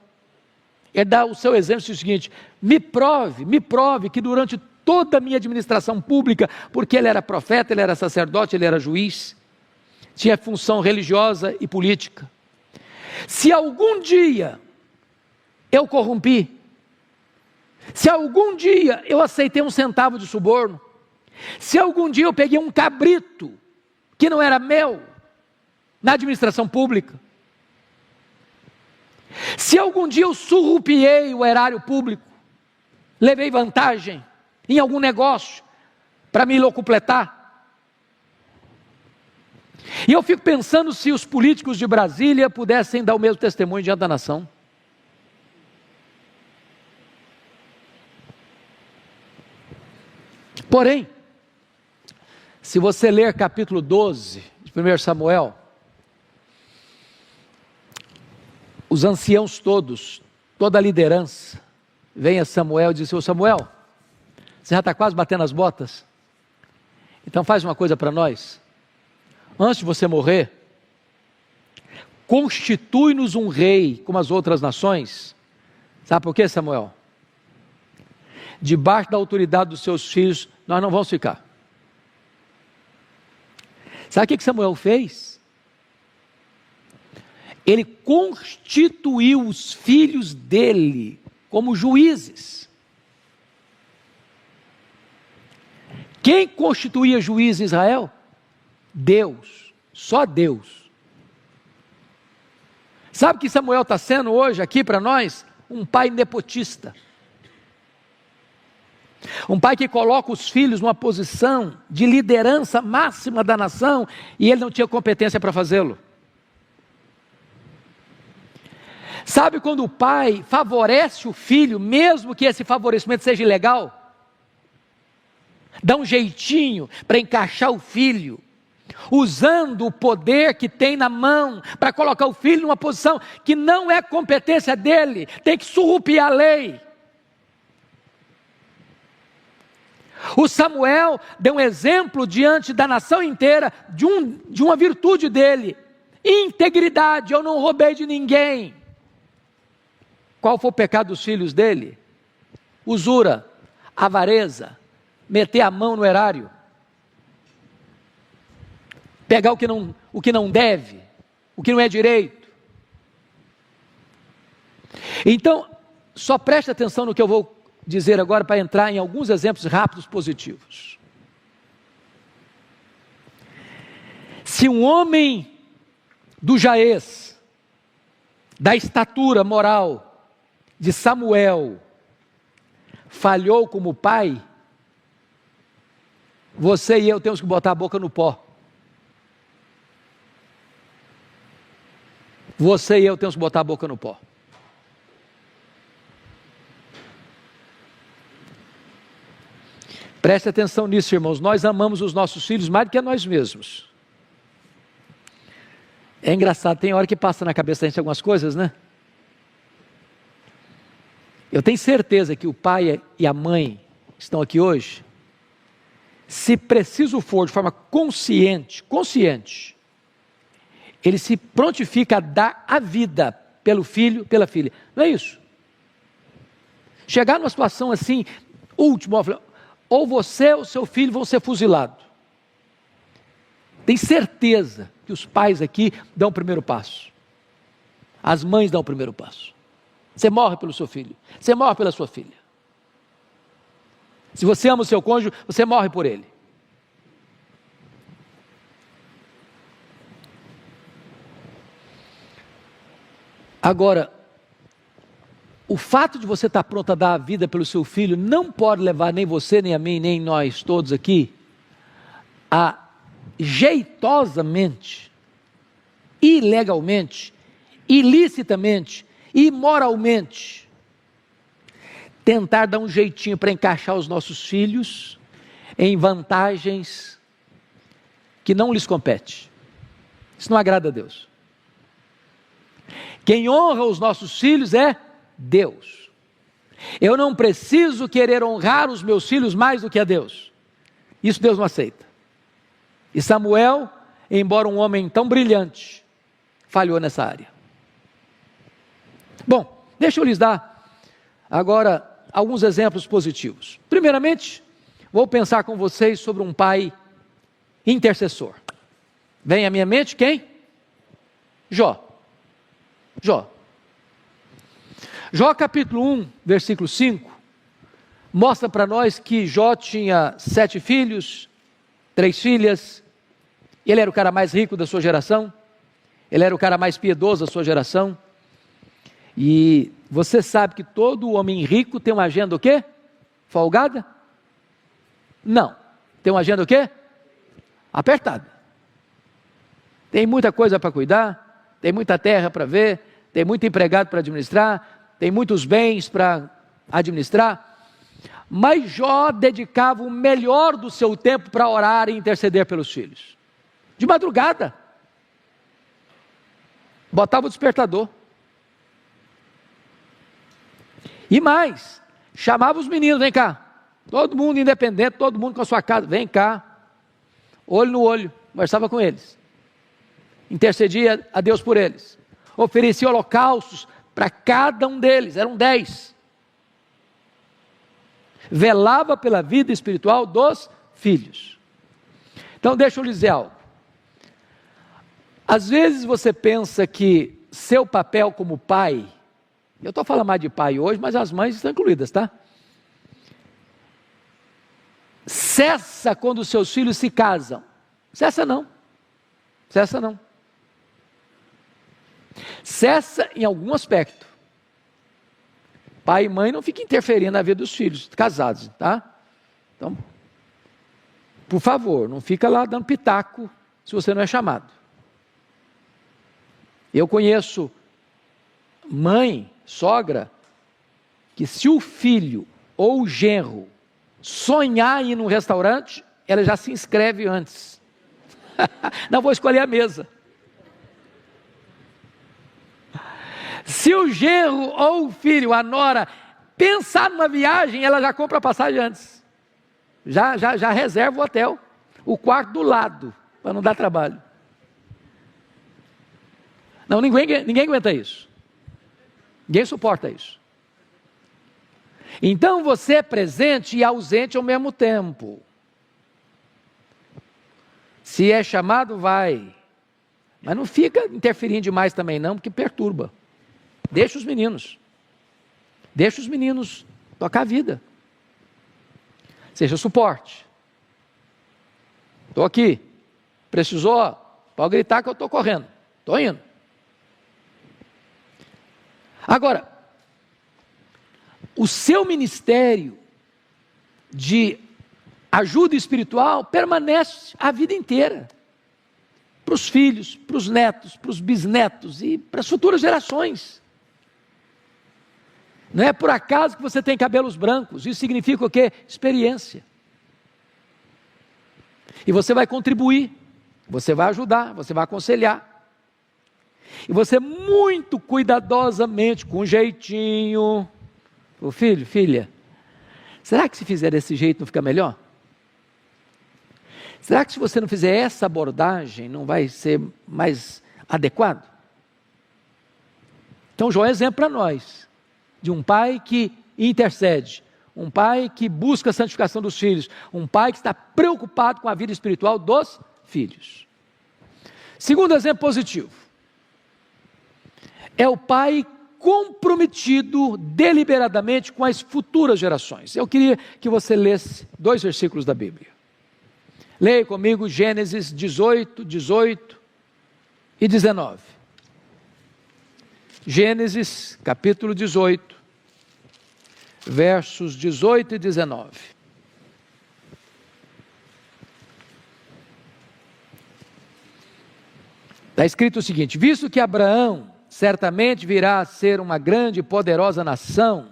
ele dá o seu exemplo, diz o seguinte: me prove que durante toda a minha administração pública, porque ele era profeta, ele era sacerdote, ele era juiz, tinha função religiosa e política. Se algum dia eu corrompi, se algum dia eu aceitei um centavo de suborno, se algum dia eu peguei um cabrito que não era meu na administração pública, se algum dia eu surrupiei o erário público, levei vantagem em algum negócio para me locupletar, e eu fico pensando se os políticos de Brasília pudessem dar o mesmo testemunho diante da nação. Porém, se você ler capítulo 12 de 1 Samuel, os anciãos todos, toda a liderança, vem a Samuel e diz: ô Samuel, você já está quase batendo as botas? Então faz uma coisa para nós, antes de você morrer, constitui-nos um rei como as outras nações. Sabe por quê, Samuel? Debaixo da autoridade dos seus filhos, nós não vamos ficar. Sabe o que Samuel fez? Ele constituiu os filhos dele como juízes. Quem constituía juiz em Israel? Deus, só Deus. Sabe o que Samuel está sendo hoje aqui para nós? Um pai nepotista. Um pai que coloca os filhos numa posição de liderança máxima da nação e ele não tinha competência para fazê-lo. Sabe quando o pai favorece o filho, mesmo que esse favorecimento seja ilegal? Dá um jeitinho para encaixar o filho, usando o poder que tem na mão, para colocar o filho numa posição que não é competência dele, tem que surrupiar a lei. O Samuel deu um exemplo diante da nação inteira de uma virtude dele: integridade. Eu não roubei de ninguém. Qual foi o pecado dos filhos dele? Usura, avareza, meter a mão no erário, pegar o que não deve, o que não é direito. Então, só preste atenção no que eu vou dizer agora para entrar em alguns exemplos rápidos positivos. Se um homem do jaez, da estatura moral de Samuel, falhou como pai, você e eu temos que botar a boca no pó. Você e eu temos que botar a boca no pó. Preste atenção nisso, irmãos. Nós amamos os nossos filhos mais do que a nós mesmos. É engraçado, tem hora que passa na cabeça da gente algumas coisas, né? Eu tenho certeza que o pai e a mãe que estão aqui hoje, se preciso for, de forma consciente, ele se prontifica a dar a vida pelo filho, pela filha. Não é isso? Chegar numa situação assim, última, ou você ou seu filho vão ser fuzilados. Tem certeza que os pais aqui dão o primeiro passo. As mães dão o primeiro passo. Você morre pelo seu filho, você morre pela sua filha. Se você ama o seu cônjuge, você morre por ele. Agora, o fato de você estar pronto a dar a vida pelo seu filho não pode levar nem você, nem a mim, nem nós todos aqui a jeitosamente, ilegalmente, ilicitamente, imoralmente tentar dar um jeitinho para encaixar os nossos filhos em vantagens que não lhes compete. Isso não agrada a Deus. Quem honra os nossos filhos é Deus. Eu não preciso querer honrar os meus filhos mais do que a Deus. Isso Deus não aceita. E Samuel, embora um homem tão brilhante, falhou nessa área. Bom, deixa eu lhes dar agora alguns exemplos positivos. Primeiramente, vou pensar com vocês sobre um pai intercessor. Vem à minha mente quem? Jó. Jó capítulo 1, versículo 5, mostra para nós que Jó tinha 7 filhos, 3 filhas, ele era o cara mais rico da sua geração, ele era o cara mais piedoso da sua geração, e você sabe que todo homem rico tem uma agenda o quê? Folgada? Não. Tem uma agenda o quê? Apertada. Tem muita coisa para cuidar, tem muita terra para ver, tem muito empregado para administrar, tem muitos bens para administrar, mas Jó dedicava o melhor do seu tempo para orar e interceder pelos filhos. De madrugada. Botava o despertador. E mais, chamava os meninos, vem cá. Todo mundo independente, todo mundo com a sua casa, vem cá. Olho no olho, conversava com eles. Intercedia a Deus por eles. Oferecia holocaustos para cada um deles, eram 10. Velava pela vida espiritual dos filhos. Então deixa eu lhe dizer algo. Às vezes você pensa que seu papel como pai, eu estou falando mais de pai hoje, mas as mães estão incluídas, tá? Cessa quando os seus filhos se casam. Cessa não. Cessa em algum aspecto. Pai e mãe não ficam interferindo na vida dos filhos casados, tá? Então, por favor, não fica lá dando pitaco se você não é chamado. Eu conheço mãe, sogra, que se o filho ou o genro sonhar em ir num restaurante, ela já se inscreve antes. Não vou escolher a mesa. Se o genro ou o filho, a nora, pensar numa viagem, ela já compra a passagem antes. Já reserva o hotel, o quarto do lado, para não dar trabalho. Não, ninguém aguenta isso. Ninguém suporta isso. Então você é presente e ausente ao mesmo tempo. Se é chamado, vai. Mas não fica interferindo demais também não, porque perturba. Deixa os meninos tocar a vida. Seja suporte. Estou aqui. Precisou? Pode gritar que eu estou correndo. Estou indo. Agora, o seu ministério de ajuda espiritual permanece a vida inteira. Para os filhos, para os netos, para os bisnetos e para as futuras gerações. Não é por acaso que você tem cabelos brancos, isso significa o quê? Experiência. E você vai contribuir, você vai ajudar, você vai aconselhar. E você muito cuidadosamente, com jeitinho, ô filho, filha, será que se fizer desse jeito não fica melhor? Será que se você não fizer essa abordagem não vai ser mais adequado? Então Jó é exemplo para nós, de um pai que intercede, um pai que busca a santificação dos filhos, um pai que está preocupado com a vida espiritual dos filhos. Segundo exemplo positivo, é o pai comprometido deliberadamente com as futuras gerações. Eu queria que você lesse 2 versículos da Bíblia. Leia comigo Gênesis 18 e 19. Gênesis capítulo 18, versos 18 e 19. Está escrito o seguinte: visto que Abraão certamente virá a ser uma grande e poderosa nação,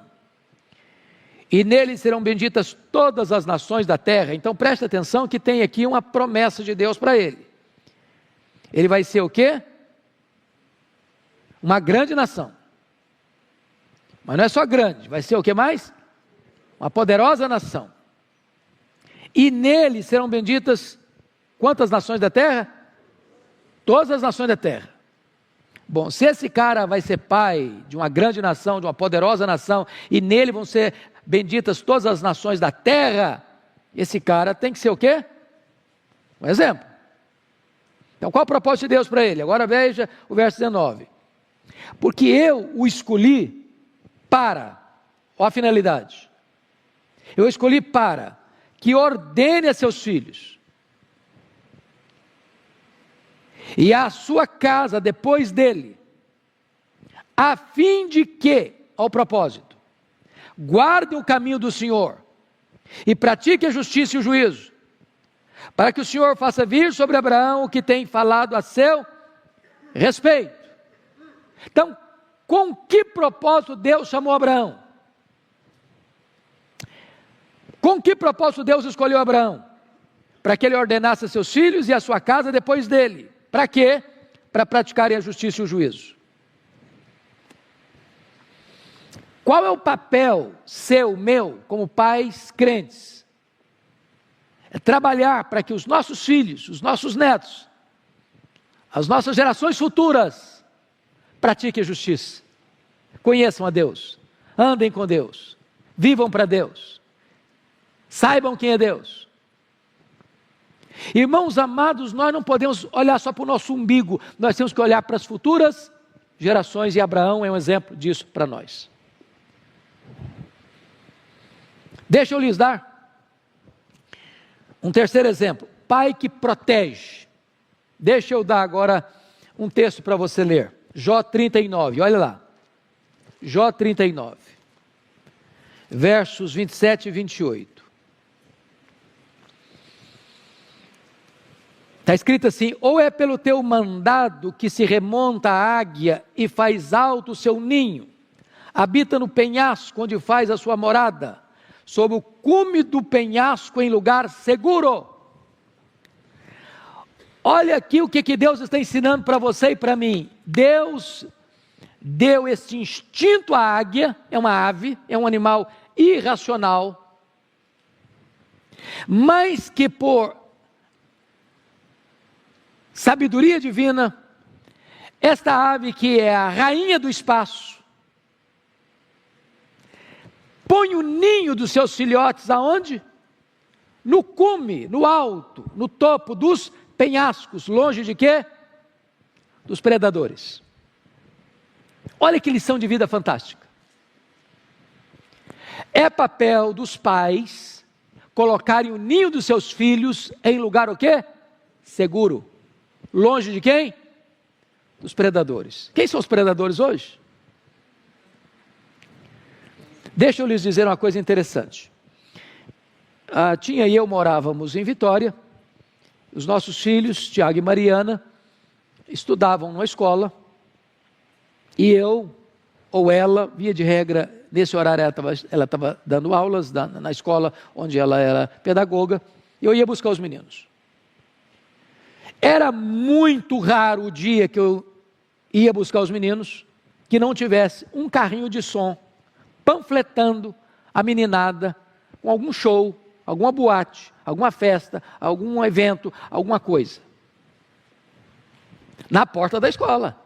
e nele serão benditas todas as nações da terra. Então preste atenção que tem aqui uma promessa de Deus para ele. Ele vai ser o quê? Uma grande nação. Mas não é só grande, vai ser o que mais? Uma poderosa nação. E nele serão benditas quantas nações da terra? Todas as nações da terra. Bom, se esse cara vai ser pai de uma grande nação, de uma poderosa nação, e nele vão ser benditas todas as nações da terra, esse cara tem que ser o quê? Um exemplo. Então qual o propósito de Deus para ele? Agora veja o verso 19. Porque eu o escolhi para, ó a finalidade, eu escolhi para que ordene a seus filhos e a sua casa depois dele, a fim de que, ao propósito, guardem o caminho do Senhor e pratiquem a justiça e o juízo, para que o Senhor faça vir sobre Abraão o que tem falado a seu respeito. Então, com que propósito Deus chamou Abraão? Com que propósito Deus escolheu Abraão? Para que ele ordenasse a seus filhos e a sua casa depois dele. Para quê? Para praticarem a justiça e o juízo. Qual é o papel seu, meu, como pais crentes? É trabalhar para que os nossos filhos, os nossos netos, as nossas gerações futuras, pratiquem a justiça, conheçam a Deus, andem com Deus, vivam para Deus, saibam quem é Deus. Irmãos amados, nós não podemos olhar só para o nosso umbigo, nós temos que olhar para as futuras gerações, e Abraão é um exemplo disso para nós. Deixa eu lhes dar um terceiro exemplo, pai que protege. Deixa eu dar agora um texto para você ler, Jó 39, olha lá, Jó 39, versos 27 e 28. Está escrito assim: ou é pelo teu mandado que se remonta a águia e faz alto o seu ninho, habita no penhasco onde faz a sua morada, sob o cume do penhasco em lugar seguro. Olha aqui o que Deus está ensinando para você e para mim. Deus deu este instinto à águia, é uma ave, é um animal irracional, mas que por sabedoria divina, esta ave que é a rainha do espaço, põe o ninho dos seus filhotes aonde? No cume, no alto, no topo dos penhascos, longe de quê? Dos predadores. Olha que lição de vida fantástica. É papel dos pais colocarem o ninho dos seus filhos em lugar o quê? Seguro. Longe de quem? Dos predadores. Quem são os predadores hoje? Deixa eu lhes dizer uma coisa interessante. Tinha e eu morávamos em Vitória. Os nossos filhos, Tiago e Mariana, estudavam numa escola. E eu, ou ela, via de regra, nesse horário ela estava dando aulas na escola onde ela era pedagoga. E eu ia buscar os meninos. Era muito raro o dia que eu ia buscar os meninos que não tivesse um carrinho de som panfletando a meninada com algum show, alguma boate, alguma festa, algum evento, alguma coisa. Na porta da escola.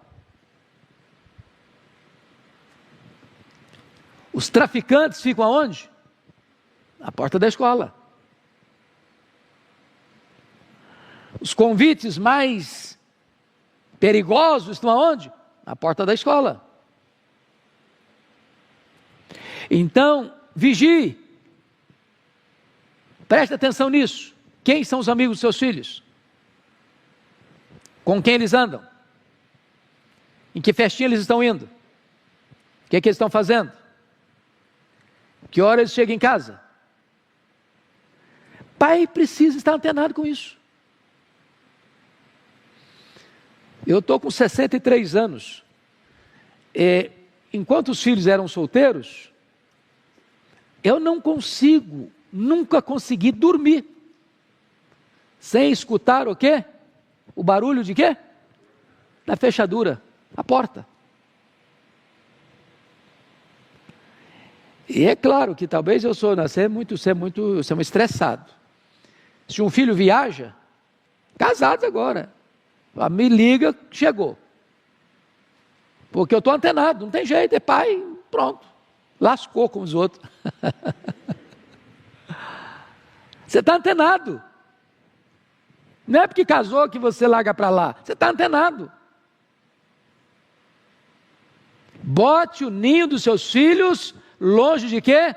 Os traficantes ficam aonde? Na porta da escola. Os convites mais perigosos estão aonde? Na porta da escola. Então, vigie. Preste atenção nisso. Quem são os amigos dos seus filhos? Com quem eles andam? Em que festinha eles estão indo? O que é que eles estão fazendo? Que hora eles chegam em casa? Pai precisa estar antenado com isso. Eu estou com 63 anos. Enquanto os filhos eram solteiros, eu não consigo, nunca consegui dormir sem escutar o quê? O barulho de quê? Da fechadura, a porta. E é claro que talvez eu ser muito estressado. Se um filho viaja, casados agora, me liga, chegou. Porque eu estou antenado, não tem jeito, é pai, pronto. Lascou com os outros. Você está antenado. Não é porque casou que você larga para lá. Você está antenado. Bote o ninho dos seus filhos longe de quê?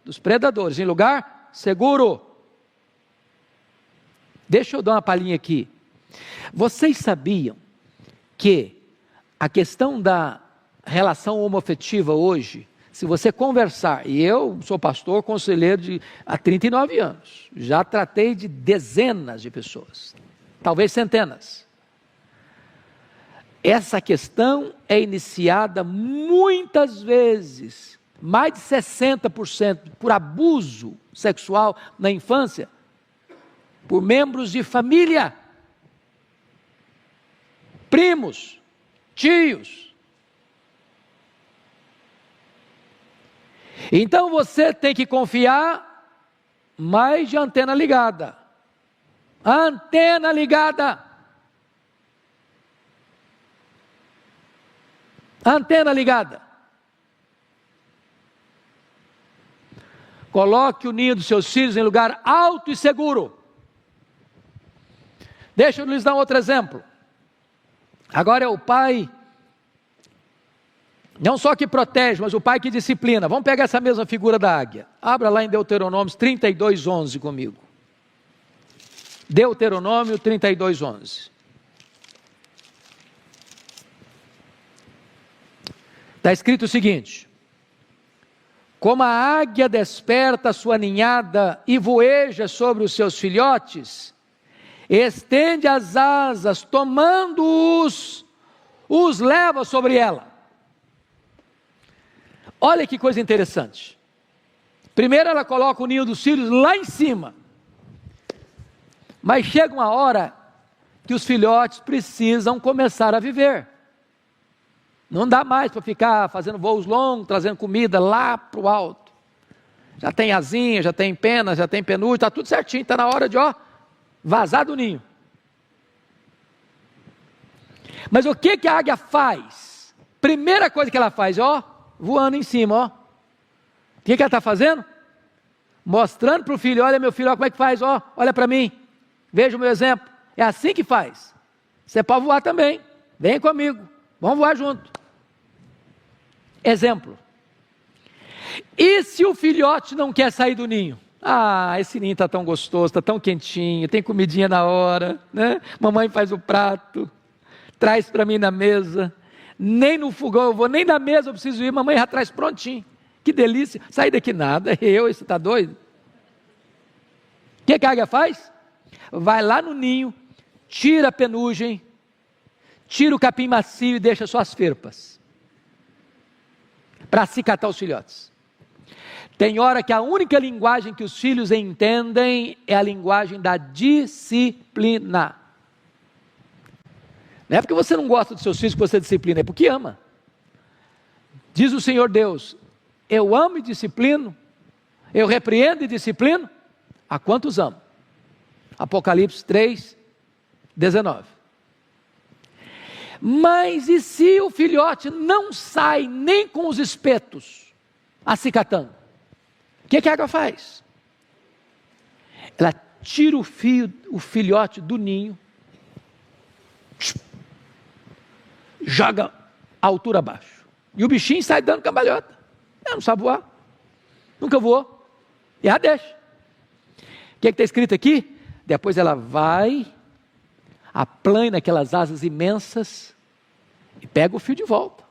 Dos predadores, em lugar seguro. Deixa eu dar uma palhinha aqui. Vocês sabiam que a questão da relação homoafetiva hoje, se você conversar, e eu sou pastor, conselheiro há 39 anos, já tratei de dezenas de pessoas, talvez centenas. Essa questão é iniciada muitas vezes, mais de 60%, por abuso sexual na infância, por membros de família, primos, tios. Então você tem que confiar mais de antena ligada. Antena ligada. Antena ligada. Coloque o ninho dos seus filhos em lugar alto e seguro. Deixa eu lhes dar outro exemplo. Agora é o pai, não só que protege, mas o pai que disciplina. Vamos pegar essa mesma figura da águia. Abra lá em Deuteronômio 32:11 comigo. Deuteronômio 32:11. Está escrito o seguinte: como a águia desperta a sua ninhada e voeja sobre os seus filhotes, estende as asas, tomando-os, os leva sobre ela. Olha que coisa interessante. Primeiro ela coloca o ninho dos filhos lá em cima. Mas chega uma hora que os filhotes precisam começar a viver. Não dá mais para ficar fazendo voos longos, trazendo comida lá para o alto. Já tem asinha, já tem penas, já tem penugem, está tudo certinho, está na hora de vazar do ninho. Mas o que a águia faz? Primeira coisa que ela faz, voando em cima, O que ela está fazendo? Mostrando para o filho, olha meu filho, olha como é que faz, olha para mim, veja o meu exemplo. É assim que faz. Você pode voar também, vem comigo, vamos voar junto. Exemplo. E se o filhote não quer sair do ninho? Esse ninho está tão gostoso, está tão quentinho, tem comidinha na hora, né? Mamãe faz o prato, traz para mim na mesa, nem no fogão eu vou, nem na mesa eu preciso ir, mamãe já traz prontinho, que delícia, sai daqui nada, você está doido? O que a águia faz? Vai lá no ninho, tira a penugem, tira o capim macio e deixa só as ferpas, para acicatar os filhotes. Tem hora que a única linguagem que os filhos entendem é a linguagem da disciplina. Não é porque você não gosta dos seus filhos que você disciplina, é porque ama. Diz o Senhor Deus, eu amo e disciplino, eu repreendo e disciplino, a quantos amo? Apocalipse 3:19. Mas e se o filhote não sai nem com os espetos acicatando? O que a água faz? Ela tira o filhote do ninho, joga a altura abaixo, e o bichinho sai dando cambalhota. Não sabe voar, nunca voou, e ela deixa. O que está escrito aqui? Depois ela vai, aplana aquelas asas imensas, e pega o fio de volta,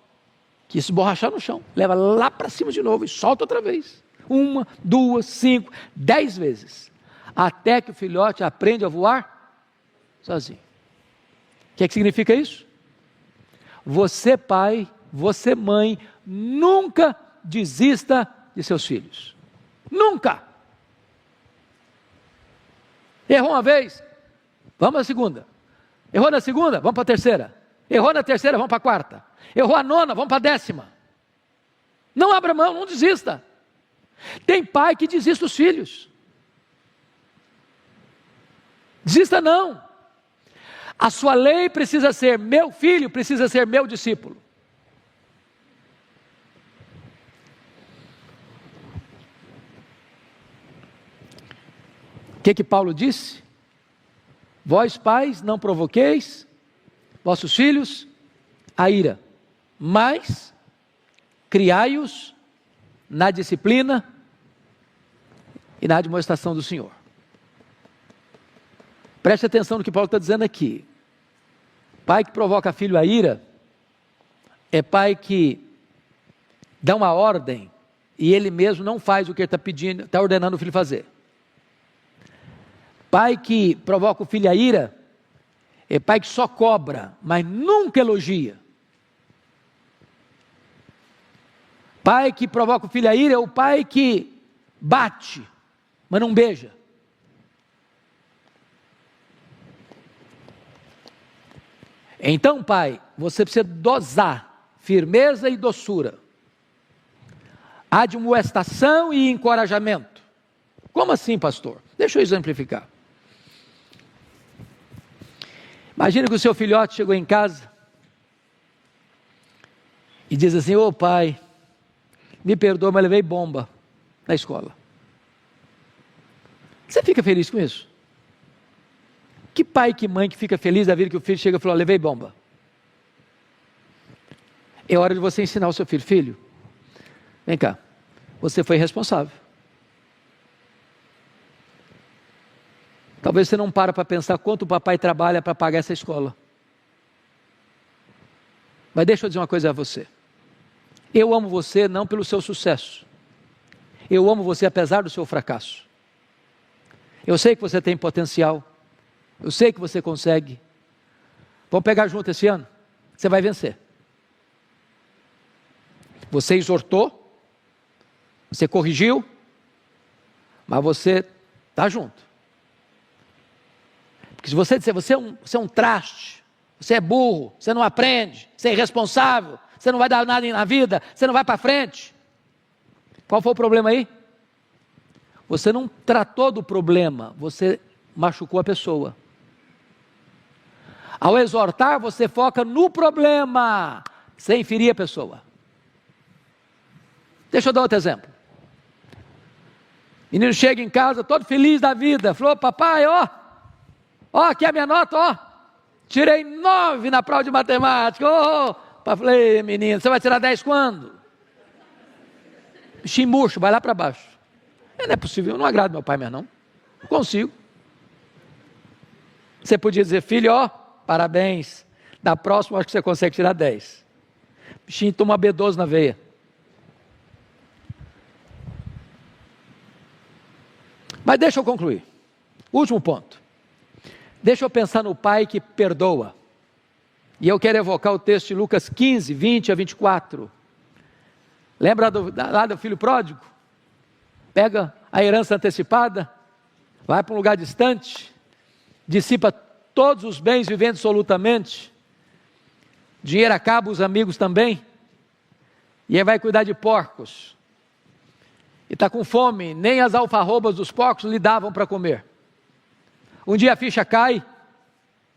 que isso borrachar no chão, leva lá para cima de novo, e solta outra vez. 1, 2, 5, 10 vezes, até que o filhote aprende a voar sozinho. O que significa isso? Você pai, você mãe, nunca desista de seus filhos, nunca. Errou uma vez, vamos à segunda. Errou na segunda, vamos para a terceira. Errou na terceira, vamos para a quarta. Errou a nona, vamos para a 10ª. Não abra mão, não desista. Tem pai que desiste dos filhos. Desista não. A sua lei precisa ser, meu filho precisa ser meu discípulo. O que Paulo disse? Vós pais não provoqueis vossos filhos a ira, mas criai-os na disciplina e na admoestação do Senhor. Preste atenção no que Paulo está dizendo aqui. Pai que provoca filho a ira é pai que dá uma ordem e ele mesmo não faz o que ele está pedindo, está ordenando o filho fazer. Pai que provoca o filho a ira é pai que só cobra, mas nunca elogia. Pai que provoca o filho a ira é o pai que bate, mas não beija. Então, pai, você precisa dosar firmeza e doçura, admoestação e encorajamento. Como assim, pastor? Deixa eu exemplificar. Imagina que o seu filhote chegou em casa e diz assim: ô pai, me perdoa, mas levei bomba na escola. Você fica feliz com isso? Que pai e que mãe que fica feliz da vida que o filho chega e fala: levei bomba? É hora de você ensinar o seu filho: filho, vem cá, você foi responsável. Talvez você não para pensar quanto o papai trabalha para pagar essa escola. Mas deixa eu dizer uma coisa a você. Eu amo você não pelo seu sucesso. Eu amo você apesar do seu fracasso. Eu sei que você tem potencial. Eu sei que você consegue. Vamos pegar junto esse ano? Você vai vencer. Você exortou, você corrigiu, mas você está junto. Porque se você disser: você é um traste, você é burro, você não aprende, você é irresponsável, você não vai dar nada na vida, você não vai para frente. Qual foi o problema aí? Você não tratou do problema, você machucou a pessoa. Ao exortar, você foca no problema, sem ferir a pessoa. Deixa eu dar outro exemplo. O menino chega em casa todo feliz da vida, falou: papai, ó, aqui é a minha nota, ó, tirei 9 na prova de matemática. Falei: menino, você vai tirar 10 quando? Bichinho murcho, vai lá para baixo. Não é possível, eu não agrado meu pai mais não consigo. Você podia dizer: filho, ó, parabéns, na próxima acho que você consegue tirar 10. Bichinho toma B12 na veia. Mas deixa eu concluir. Último ponto. Deixa eu pensar no pai que perdoa. E eu quero evocar o texto de Lucas 15, 20 a 24. Lembra lá do filho pródigo? Pega a herança antecipada, vai para um lugar distante, dissipa todos os bens vivendo absolutamente, dinheiro acaba, os amigos também, e aí vai cuidar de porcos. E está com fome, nem as alfarrobas dos porcos lhe davam para comer. Um dia a ficha cai,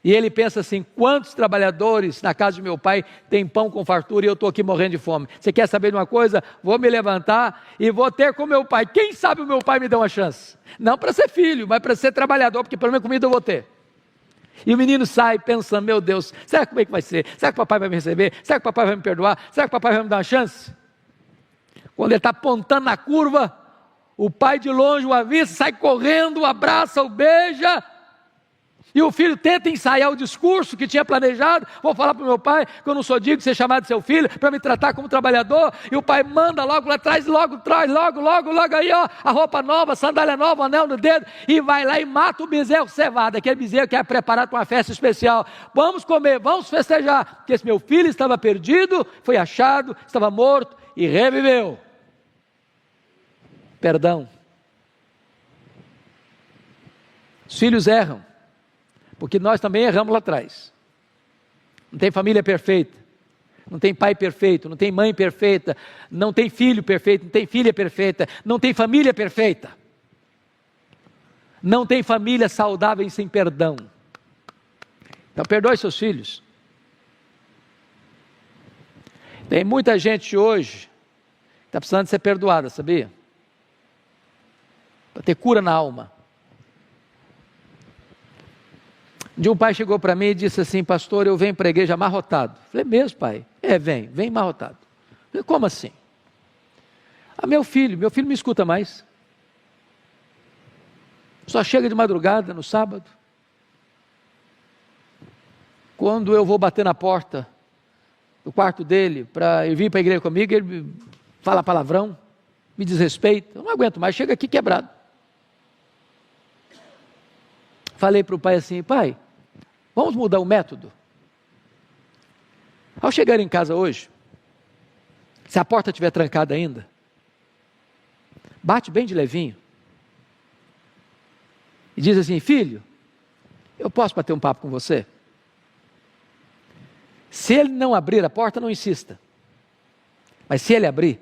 e ele pensa assim: quantos trabalhadores na casa de meu pai têm pão com fartura e eu estou aqui morrendo de fome? Você quer saber de uma coisa? Vou me levantar e vou ter com meu pai. Quem sabe o meu pai me dá uma chance? Não para ser filho, mas para ser trabalhador, porque pelo menos comida eu vou ter. E o menino sai pensando: meu Deus, será que como é que vai ser? Será que o papai vai me receber? Será que o papai vai me perdoar? Será que o papai vai me dar uma chance? Quando ele está apontando na curva, o pai de longe o avista, sai correndo, abraça, o beija, e o filho tenta ensaiar o discurso que tinha planejado: vou falar para o meu pai que eu não sou digno de ser chamado de seu filho, para me tratar como trabalhador. E o pai manda logo lá atrás, logo aí, ó, a roupa nova, a sandália nova, o anel no dedo, e vai lá e mata o bezerro cevado, aquele bezerro que é preparado para uma festa especial. Vamos comer, vamos festejar, porque esse meu filho estava perdido, foi achado, estava morto e reviveu. Perdão. Os filhos erram, porque nós também erramos lá atrás. Não tem família perfeita, não tem pai perfeito, não tem mãe perfeita, não tem filho perfeito, não tem filha perfeita, não tem família perfeita, não tem família saudável sem perdão. Então perdoe seus filhos. Tem muita gente hoje que está precisando de ser perdoada, sabia? Para ter cura na alma. Um dia um pai chegou para mim e disse assim: pastor, eu venho para a igreja amarrotado. Falei: mesmo, pai? Vem amarrotado. Falei: como assim? Meu filho me escuta mais. Só chega de madrugada no sábado. Quando eu vou bater na porta do quarto dele para ele vir para a igreja comigo, ele fala palavrão, me desrespeita. Eu não aguento mais, chega aqui quebrado. Falei para o pai assim: pai, vamos mudar o método? Ao chegar em casa hoje, se a porta estiver trancada ainda, bate bem de levinho e diz assim: filho, eu posso bater um papo com você? Se ele não abrir a porta, não insista. Mas se ele abrir,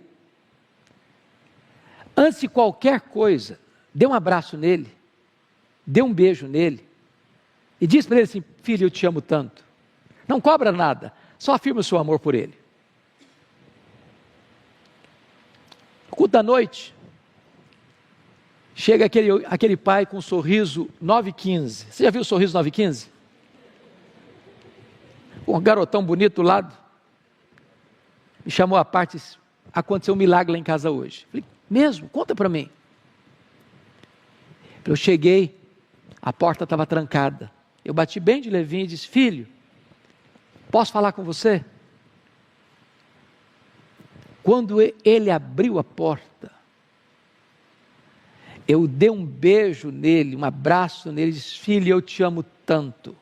antes de qualquer coisa, dê um abraço nele, dê um beijo nele, e diz para ele assim: filho, eu te amo tanto. Não cobra nada, só afirma o seu amor por ele. No culto da noite, chega aquele pai com um sorriso 915. Você já viu o sorriso 915? Um garotão bonito do lado, me chamou à parte e disse: aconteceu um milagre lá em casa hoje. Falei: mesmo? Conta para mim. Eu cheguei, a porta estava trancada, eu bati bem de levinho e disse: filho, posso falar com você? Quando ele abriu a porta, eu dei um beijo nele, um abraço nele, e disse: filho, eu te amo tanto.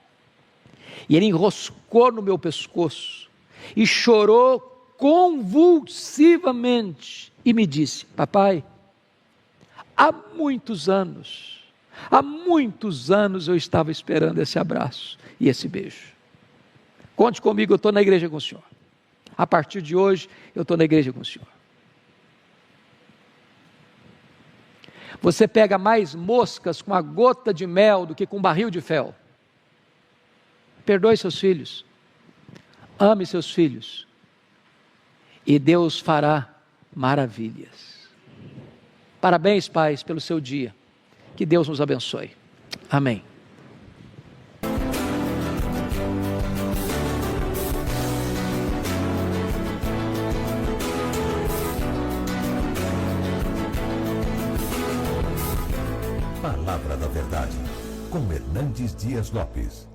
E ele enroscou no meu pescoço e chorou convulsivamente e me disse: papai, há muitos anos eu estava esperando esse abraço e esse beijo. Conte comigo, eu estou na igreja com o senhor. A partir de hoje, eu estou na igreja com o senhor. Você pega mais moscas com a gota de mel do que com um barril de fel. Perdoe seus filhos, ame seus filhos, e Deus fará maravilhas. Parabéns, pais, pelo seu dia. Que Deus nos abençoe. Amém. Palavra da Verdade, com Hernandes Dias Lopes.